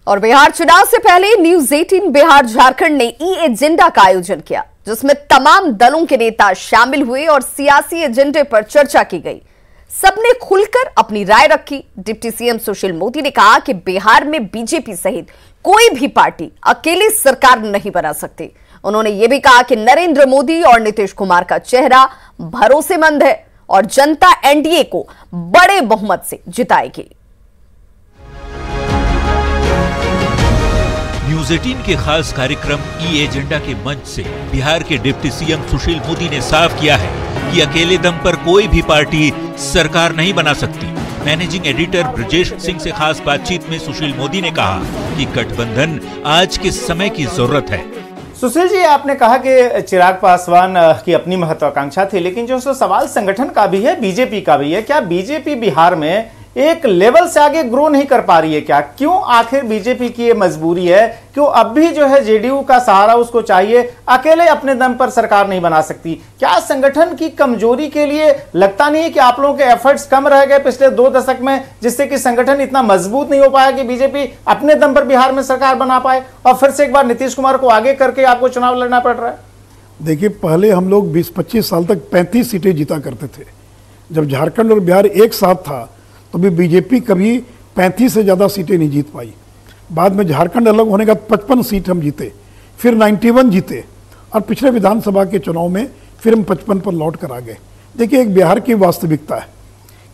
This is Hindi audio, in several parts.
और बिहार चुनाव से पहले न्यूज 18 बिहार झारखंड ने ई एजेंडा का आयोजन किया, जिसमें तमाम दलों के नेता शामिल हुए और सियासी एजेंडे पर चर्चा की गई। सबने खुलकर अपनी राय रखी। डिप्टी सीएम सुशील मोदी ने कहा कि बिहार में बीजेपी सहित कोई भी पार्टी अकेले सरकार नहीं बना सकती। उन्होंने यह भी कहा कि नरेंद्र मोदी और नीतीश कुमार का चेहरा भरोसेमंद है और जनता एनडीए को बड़े बहुमत से जिताएगी। न्यूज 18 के खास कार्यक्रम ई एजेंडा के मंच से बिहार के डिप्टी सीएम सुशील मोदी ने साफ किया है कि अकेले दम पर कोई भी पार्टी सरकार नहीं बना सकती। मैनेजिंग एडिटर ब्रजेश सिंह से खास बातचीत में सुशील मोदी ने कहा कि गठबंधन आज के समय की जरूरत है। सुशील जी, आपने कहा कि चिराग पासवान की अपनी महत्वाकांक्षा थी, लेकिन जो सवाल संगठन का भी है, बीजेपी का भी है। क्या बीजेपी बिहार में एक लेवल से आगे ग्रो नहीं कर पा रही है क्या? क्यों आखिर बीजेपी की ये मजबूरी है? क्यों अब भी जो है जेडीयू का सहारा उसको चाहिए? अकेले अपने दम पर सरकार नहीं बना सकती। क्या संगठन की कमजोरी के लिए लगता नहीं है कि आप लोगों के एफर्ट्स कम रह गए पिछले 2 दशक में, जिससे कि संगठन इतना मजबूत नहीं हो पाया कि बीजेपी अपने दम पर बिहार में सरकार बना पाए और फिर से एक बार नीतीश कुमार को आगे करके आपको चुनाव लड़ना पड़ रहा है? देखिए, पहले हम लोग 20-25 साल तक 35 सीटें जीता करते थे। जब झारखंड और बिहार एक साथ था तो भी बीजेपी कभी 35 से ज़्यादा सीटें नहीं जीत पाई। बाद में झारखंड अलग होने का 55 सीट हम जीते, फिर 91 जीते और पिछले विधानसभा के चुनाव में फिर हम 55 पर लौट कर आ गए। देखिए, एक बिहार की वास्तविकता है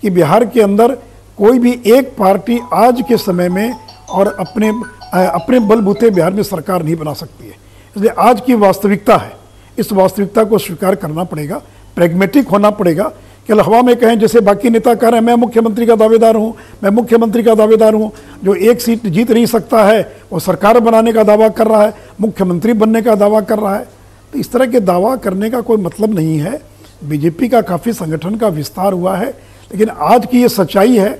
कि बिहार के अंदर कोई भी एक पार्टी आज के समय में और अपने बलबूते बिहार में सरकार नहीं बना सकती है। इसलिए आज की वास्तविकता है, इस वास्तविकता को स्वीकार करना पड़ेगा, प्रैग्मेटिक होना पड़ेगा। केवल हवा में कहें जैसे बाकी नेता कह रहे हैं मैं मुख्यमंत्री का दावेदार हूं, मैं मुख्यमंत्री का दावेदार हूं। जो एक सीट जीत नहीं सकता है वो सरकार बनाने का दावा कर रहा है, मुख्यमंत्री बनने का दावा कर रहा है। तो इस तरह के दावा करने का कोई मतलब नहीं है। बीजेपी का काफ़ी संगठन का विस्तार हुआ है, लेकिन आज की ये सच्चाई है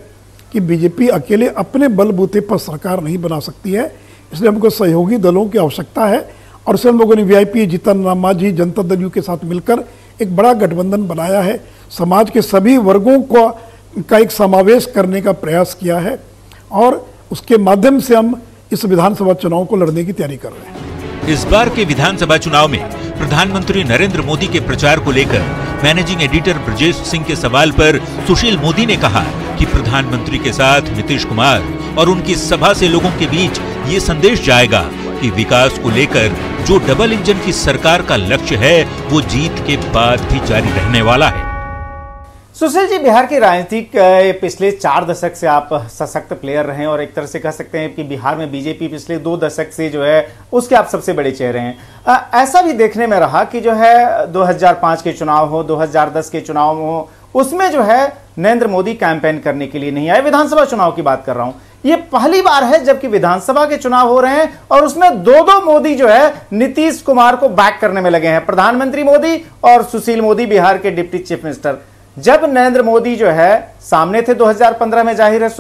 कि बीजेपी अकेले अपने बलबूते पर सरकार नहीं बना सकती है। इसलिए हमको सहयोगी दलों की आवश्यकता है और इसलिए हम लोगों ने वीआईपी, जीतन राम मांझी, जनता दल यू के साथ मिलकर एक बड़ा गठबंधन बनाया है। समाज के सभी वर्गों का एक समावेश करने का प्रयास किया है और उसके माध्यम से हम इस विधानसभा चुनाव को लड़ने की तैयारी कर रहे हैं। इस बार के विधानसभा चुनाव में प्रधानमंत्री नरेंद्र मोदी के प्रचार को लेकर मैनेजिंग एडिटर ब्रजेश सिंह के सवाल पर सुशील मोदी ने कहा कि प्रधानमंत्री के साथ नीतीश कुमार और उनकी सभा से लोगों के बीच ये संदेश जाएगा कि विकास को लेकर जो डबल इंजन की सरकार का लक्ष्य है वो जीत के बाद भी जारी रहने वाला है। सुशील जी, बिहार की राजनीति के पिछले 4 दशक से आप सशक्त प्लेयर रहे और एक तरह से कह सकते हैं कि बिहार में बीजेपी पिछले 2 दशक से जो है उसके आप सबसे बड़े चेहरे हैं। ऐसा भी देखने में रहा कि जो है 2005 के चुनाव हो, 2010 के चुनाव हो, उसमें जो है नरेंद्र मोदी कैंपेन करने के लिए नहीं आए। विधानसभा चुनाव की बात कर रहा हूं। ये पहली बार है जबकि विधानसभा के चुनाव हो रहे हैं और उसमें दो मोदी जो है नीतीश कुमार को बैक करने में लगे हैं, प्रधानमंत्री मोदी और सुशील मोदी बिहार के डिप्टी चीफ मिनिस्टर। जब नरेंद्र मोदी जो है सामने थे 2015 में, जाहिर है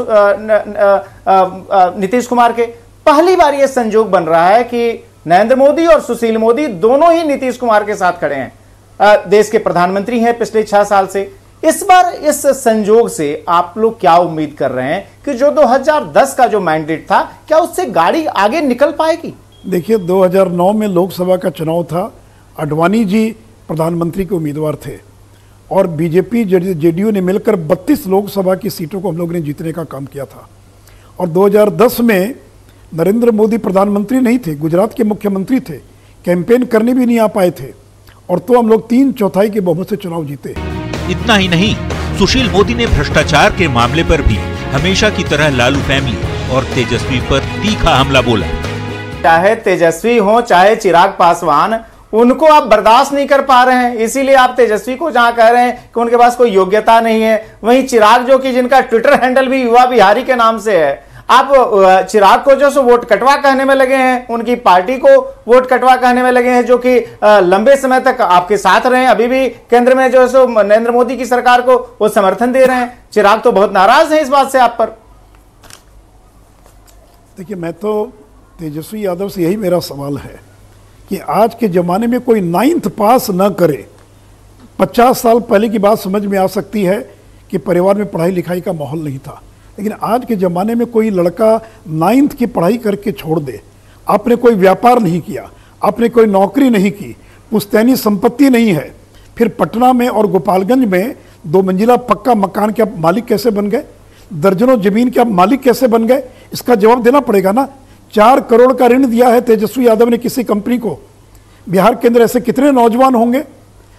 नीतीश कुमार के, पहली बार यह संजोग बन रहा है कि नरेंद्र मोदी और सुशील मोदी दोनों ही नीतीश कुमार के साथ खड़े हैं। देश के प्रधानमंत्री हैं पिछले 6 साल से। इस बार इस संजोग से आप लोग क्या उम्मीद कर रहे हैं कि जो 2010 का जो मैंडेट था, क्या उससे गाड़ी आगे निकल पाएगी? देखिए, 2009 में लोकसभा का चुनाव था। आडवाणी जी प्रधानमंत्री के उम्मीदवार थे और बीजेपी जेडीयू ने मिलकर 32 लोकसभा की सीटों को हम लोगों ने जीतने का काम किया था। और 2010 में नरेंद्र मोदी प्रधानमंत्री नहीं थे, गुजरात के मुख्यमंत्री थे, कैंपेन करने भी नहीं आ पाए थे और तो हम लोग 3/4 के बहुमत से चुनाव जीते। इतना ही नहीं, सुशील मोदी ने भ्रष्टाचार के मामले पर भी हमेशा की तरह लालू फैमिली और तेजस्वी पर तीखा हमला बोला। चाहे तेजस्वी हो चाहे चिराग पासवान, उनको आप बर्दाश्त नहीं कर पा रहे हैं, इसीलिए आप तेजस्वी को जहां कह रहे हैं कि उनके पास कोई योग्यता नहीं है, वहीं चिराग जो कि जिनका ट्विटर हैंडल भी युवा बिहारी के नाम से है, आप चिराग को जो सो वोट कटवा कहने में लगे हैं, उनकी पार्टी को वोट कटवा कहने में लगे हैं, जो कि लंबे समय तक आपके साथ रहे, अभी भी केंद्र में जो है सो नरेंद्र मोदी की सरकार को वो समर्थन दे रहे हैं। चिराग तो बहुत नाराज है इस बात से आप पर। देखिए, मैं तो तेजस्वी यादव से यही मेरा सवाल है कि आज के ज़माने में कोई 9th पास न करे। 50 साल पहले की बात समझ में आ सकती है कि परिवार में पढ़ाई लिखाई का माहौल नहीं था, लेकिन आज के ज़माने में कोई लड़का 9th की पढ़ाई करके छोड़ दे, आपने कोई व्यापार नहीं किया, आपने कोई नौकरी नहीं की, पुश्तैनी संपत्ति नहीं है, फिर पटना में और गोपालगंज में 2 मंजिला पक्का मकान के आप मालिक कैसे बन गए, दर्जनों जमीन के आप मालिक कैसे बन गए? इसका जवाब देना पड़ेगा ना। 4 करोड़ का ऋण दिया है तेजस्वी यादव ने किसी कंपनी को। बिहार के अंदर ऐसे कितने नौजवान होंगे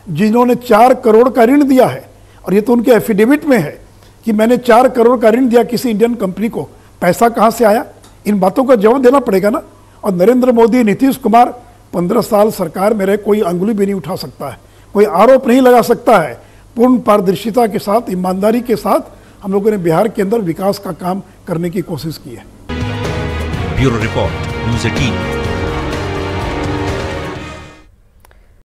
जिन्होंने 4 करोड़ का ऋण दिया है, और ये तो उनके एफिडेविट में है कि मैंने 4 करोड़ का ऋण दिया किसी इंडियन कंपनी को। पैसा कहाँ से आया? इन बातों का जवाब देना पड़ेगा ना। और नरेंद्र मोदी, नीतीश कुमार 15 साल सरकार में रहे, कोई अंगुली भी नहीं उठा सकता है, कोई आरोप नहीं लगा सकता है। पूर्ण पारदर्शिता के साथ, ईमानदारी के साथ हम लोगों ने बिहार के अंदर विकास का काम करने की कोशिश की है। Bureau report, news 18।